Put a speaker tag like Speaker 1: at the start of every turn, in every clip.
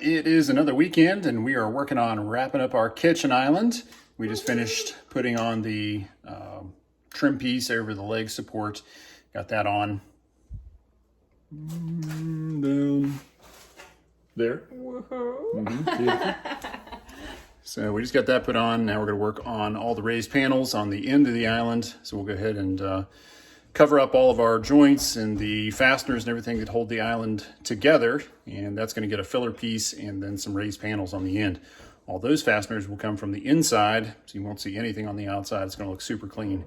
Speaker 1: it is another weekend and we are working on wrapping up our kitchen island. We just finished putting on the trim piece over the leg support. Got that on. Down there. So we just got that put on. Now we're going to work on all the raised panels on the end of the island. So we'll go ahead and cover up all of our joints and the fasteners and everything that hold the island together. And that's going to get a filler piece and then some raised panels on the end. All those fasteners will come from the inside, so you won't see anything on the outside. It's going to look super clean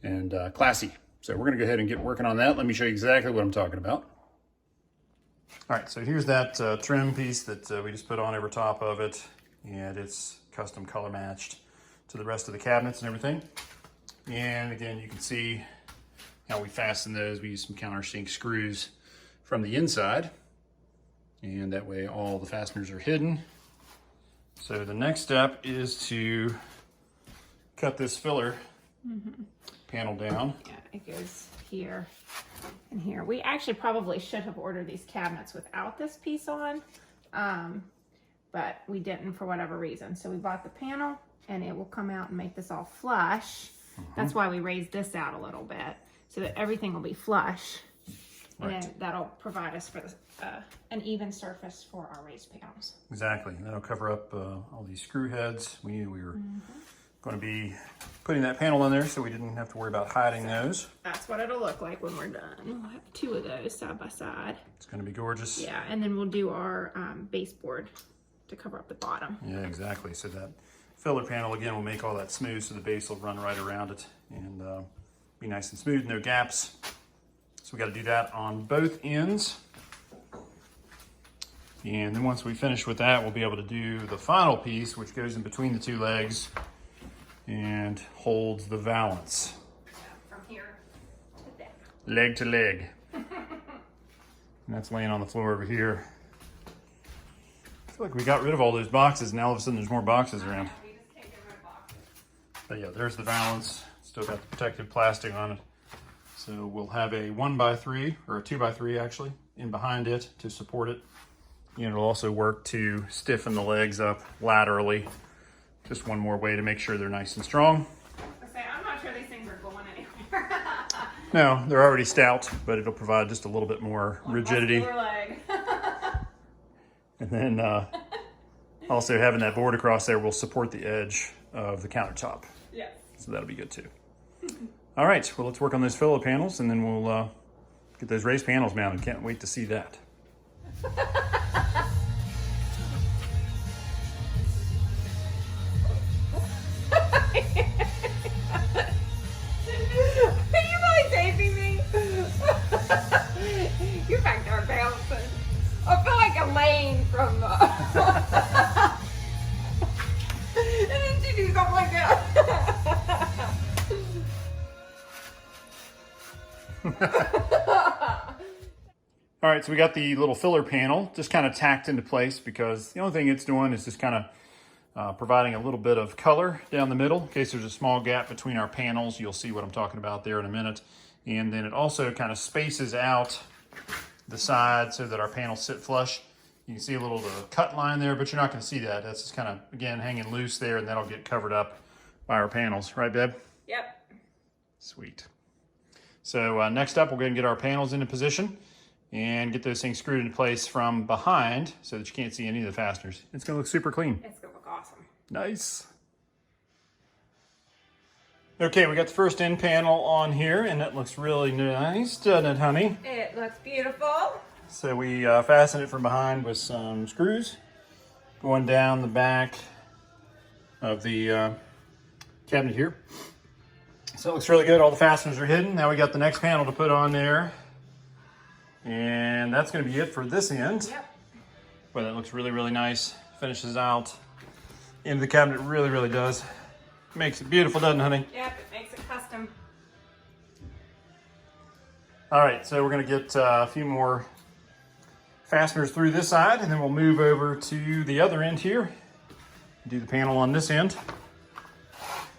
Speaker 1: and classy. So we're going to go ahead and get working on that. Let me show you exactly what I'm talking about. All right, so here's that trim piece that we just put on over top of it, and it's custom color matched to the rest of the cabinets and everything. And again, you can see how we fasten those. We use some countersink screws from the inside, and that way all the fasteners are hidden. So the next step is to cut this filler panel down.
Speaker 2: Yeah, it goes here and here. We actually probably should have ordered these cabinets without this piece on, but we didn't for whatever reason. So we bought the panel and it will come out and make this all flush. That's why we raised this out a little bit so that everything will be flush.
Speaker 1: Right.
Speaker 2: And then that'll provide us for an even surface for our raised panels.
Speaker 1: Exactly. That'll cover up all these screw heads. We knew we were going to be putting that panel in there, so we didn't have to worry about hiding those.
Speaker 2: That's what it'll look like when we're done. We'll have two of those side by side.
Speaker 1: It's going to be gorgeous.
Speaker 2: Yeah, and then we'll do our baseboard to cover up the bottom.
Speaker 1: Yeah, exactly. So that filler panel, again, will make all that smooth, so the base will run right around it and be nice and smooth, no gaps. So we got to do that on both ends. And then once we finish with that, we'll be able to do the final piece, which goes in between the two legs and holds the valance.
Speaker 2: From here to there.
Speaker 1: Leg to leg. And that's laying on the floor over here. I feel like we got rid of all those boxes. Now all of a sudden there's more boxes around.
Speaker 2: We just can't get rid of boxes.
Speaker 1: But yeah, there's the valance. Still got the protective plastic on it. So we'll have a 1x3 or a 2x3 actually in behind it to support it. And it'll also work to stiffen the legs up laterally. Just one more way to make sure they're nice and strong.
Speaker 2: I'm not sure these things are going anywhere.
Speaker 1: No, they're already stout, but it'll provide just a little bit more rigidity.
Speaker 2: Leg.
Speaker 1: And then also having that board across there will support the edge of the countertop.
Speaker 2: Yes.
Speaker 1: So that'll be good too. All right, well, let's work on those filler panels and then we'll get those raised panels mounted. Can't wait to see that.
Speaker 2: Are you really taping me? You're back there bouncing. I feel like Elaine from and then she do something like that.
Speaker 1: All right, so we got the little filler panel just kind of tacked into place because the only thing it's doing is just kind of providing a little bit of color down the middle in case there's a small gap between our panels. You'll see what I'm talking about there in a minute. And then it also kind of spaces out the side so that our panels sit flush. You can see a little cut line there, but you're not going to see that. That's just kind of, again, hanging loose there, and that'll get covered up by our panels. Right, Beb?
Speaker 2: Yep.
Speaker 1: Sweet. So next up, we'll go ahead and get our panels into position and get those things screwed into place from behind so that you can't see any of the fasteners. It's going to look super clean.
Speaker 2: It's gonna look awesome.
Speaker 1: Nice. Okay, we got the first end panel on here, and it looks really nice, doesn't it, honey?
Speaker 2: It looks beautiful.
Speaker 1: So we fasten it from behind with some screws going down the back of the cabinet here. So it looks really good. All the fasteners are hidden. Now we got the next panel to put on there. And that's going to be it for this end.
Speaker 2: Yep.
Speaker 1: But that looks really, really nice. Finishes out into the cabinet. Really, really does. Makes it beautiful, doesn't it, honey?
Speaker 2: Yep, it makes it custom.
Speaker 1: All right, so we're going to get a few more fasteners through this side, and then we'll move over to the other end here. Do the panel on this end.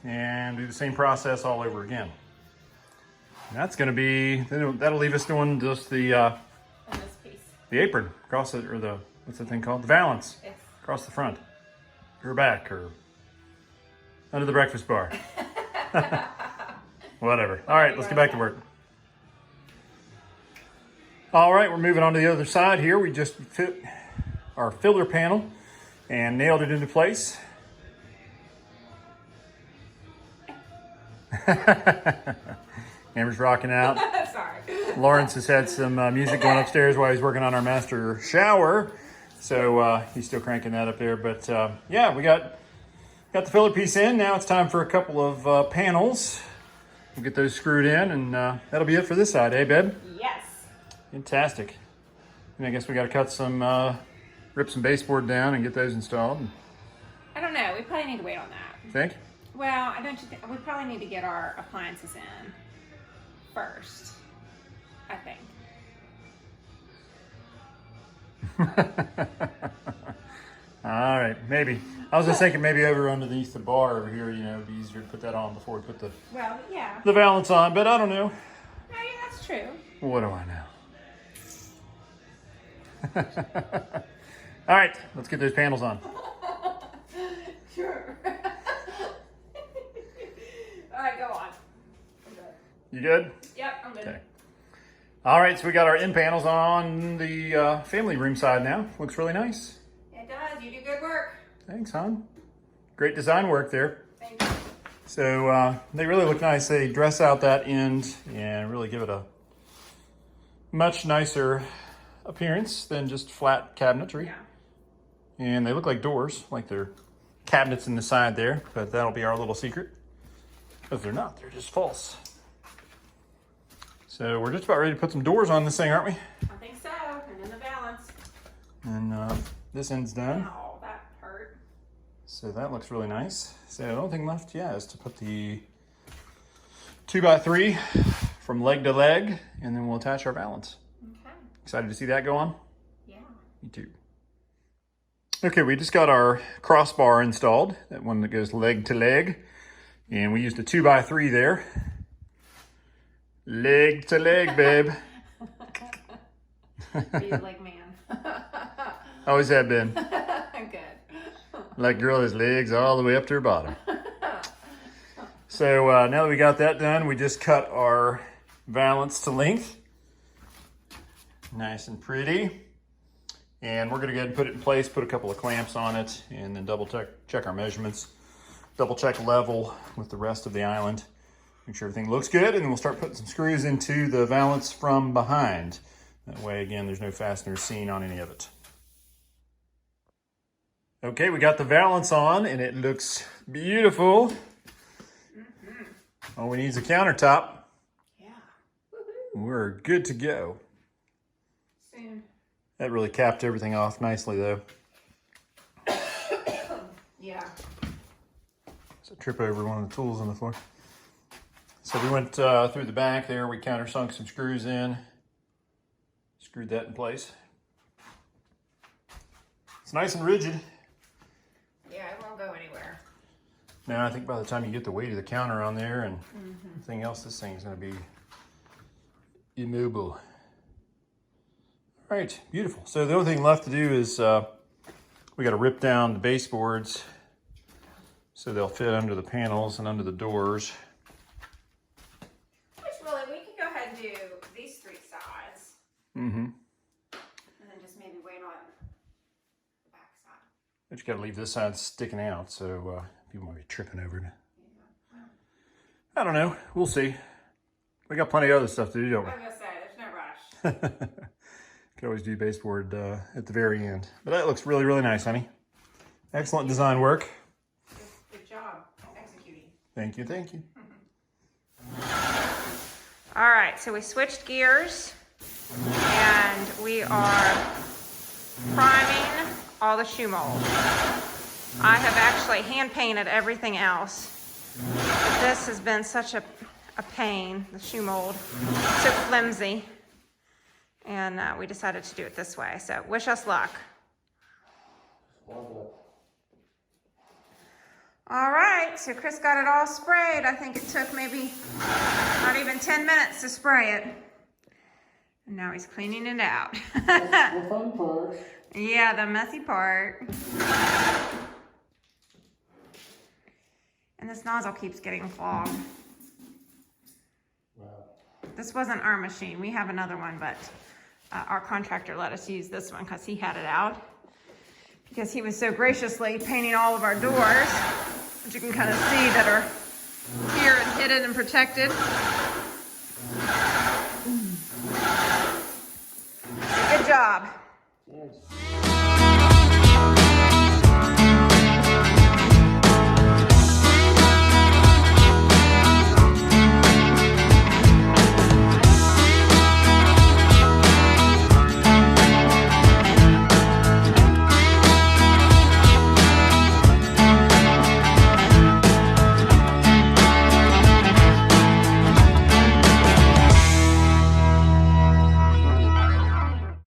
Speaker 1: And do the same process all over again. And that's going to be, that'll leave us doing just the
Speaker 2: And this piece.
Speaker 1: apron across it, or the what's that thing called? The valance.
Speaker 2: It's
Speaker 1: Across the front, or back, or under the breakfast bar. Whatever. All right, let's get back to work. All right, we're moving on to the other side here. We just fit our filler panel and nailed it into place. Amber's rocking out.
Speaker 2: sorry.
Speaker 1: Lawrence has had some music going upstairs while he's working on our master shower. So he's still cranking that up there. But yeah, we got the filler piece in. Now it's time for a couple of panels. We'll get those screwed in, and that'll be it for this side, eh, babe?
Speaker 2: Yes.
Speaker 1: Fantastic. And I guess we got to cut some, rip some baseboard down and get those installed.
Speaker 2: I don't know. We probably need to wait on that.
Speaker 1: Think?
Speaker 2: Well, I don't. We probably need to get our appliances in first. I think.
Speaker 1: All right, maybe. I was just thinking maybe over underneath the bar over here, you know, it'd be easier to put that on before we put the
Speaker 2: Yeah.
Speaker 1: valance on, but I don't know.
Speaker 2: No, yeah, that's true.
Speaker 1: What do I know? All right, let's get those panels on.
Speaker 2: Sure. All right, go on. I'm good.
Speaker 1: You good?
Speaker 2: Yep, I'm good.
Speaker 1: Okay. All right, so we got our end panels on the family room side now. Looks really nice.
Speaker 2: It does. You do good work.
Speaker 1: Thanks, hon. Great design work there.
Speaker 2: Thank you.
Speaker 1: So they really look nice. They dress out that end and really give it a much nicer appearance than just flat cabinetry.
Speaker 2: Yeah.
Speaker 1: And they look like doors, like they're cabinets in the side there, but that'll be our little secret. Because they're not, they're just false. So we're just about ready to put some doors on this thing, aren't we?
Speaker 2: I think so. And then the balance.
Speaker 1: And this end's done.
Speaker 2: Ow, that hurt.
Speaker 1: So that looks really nice. So the only thing left, yeah, is to put the 2x3 from leg to leg, and then we'll attach our valance.
Speaker 2: Okay.
Speaker 1: Excited to see that go on?
Speaker 2: Yeah.
Speaker 1: Me too. Okay, we just got our crossbar installed, that one that goes leg to leg. And we used a 2x3 there. Leg to leg, babe.
Speaker 2: You're like man.
Speaker 1: Always have been.
Speaker 2: Good.
Speaker 1: Like girl has legs all the way up to her bottom. So now that we got that done, we just cut our valance to length. Nice and pretty. And we're gonna go ahead and put it in place, put a couple of clamps on it, and then double check our measurements. Double check level with the rest of the island. Make sure everything looks good, and then we'll start putting some screws into the valance from behind. That way, again, there's no fasteners seen on any of it. Okay, we got the valance on, and it looks beautiful. All we need is a countertop.
Speaker 2: Yeah.
Speaker 1: We're good to go.
Speaker 2: Soon.
Speaker 1: That really capped everything off nicely, though.
Speaker 2: Yeah.
Speaker 1: So trip over one of the tools on the floor. So we went through the back there. We countersunk some screws in. Screwed that in place. It's nice and rigid.
Speaker 2: Yeah, it won't go anywhere.
Speaker 1: Now I think by the time you get the weight of the counter on there and everything else, this thing's going to be immobile. All right, beautiful. So the only thing left to do is we got to rip down the baseboards so they'll fit under the panels and under the doors.
Speaker 2: Which really, we could go ahead and do these three sides.
Speaker 1: Mm-hmm.
Speaker 2: And then just maybe wait on the back side.
Speaker 1: But you got to leave this side sticking out, so people might be tripping over it. I don't know. We'll see. We got plenty of other stuff to do, don't we?
Speaker 2: I was going to say, there's no rush.
Speaker 1: Could always do baseboard at the very end. But that looks really, really nice, honey. Excellent design work.
Speaker 2: Good job executing.
Speaker 1: Thank you, thank you.
Speaker 2: All right, so we switched gears and we are priming all the shoe molds. I have actually hand painted everything else. But this has been such a pain, the shoe mold, so flimsy. And we decided to do it this way, so wish us luck. All right, so Chris got it all sprayed. I think it took maybe not even 10 minutes to spray it. And now he's cleaning it out.
Speaker 1: That's the fun part.
Speaker 2: Yeah, the messy part. And this nozzle keeps getting clogged.
Speaker 1: Wow.
Speaker 2: This wasn't our machine. We have another one, but our contractor let us use this one because he had it out. Because he was so graciously painting all of our doors, which you can kind of see that are here and hidden and protected. Good job.
Speaker 1: Yes.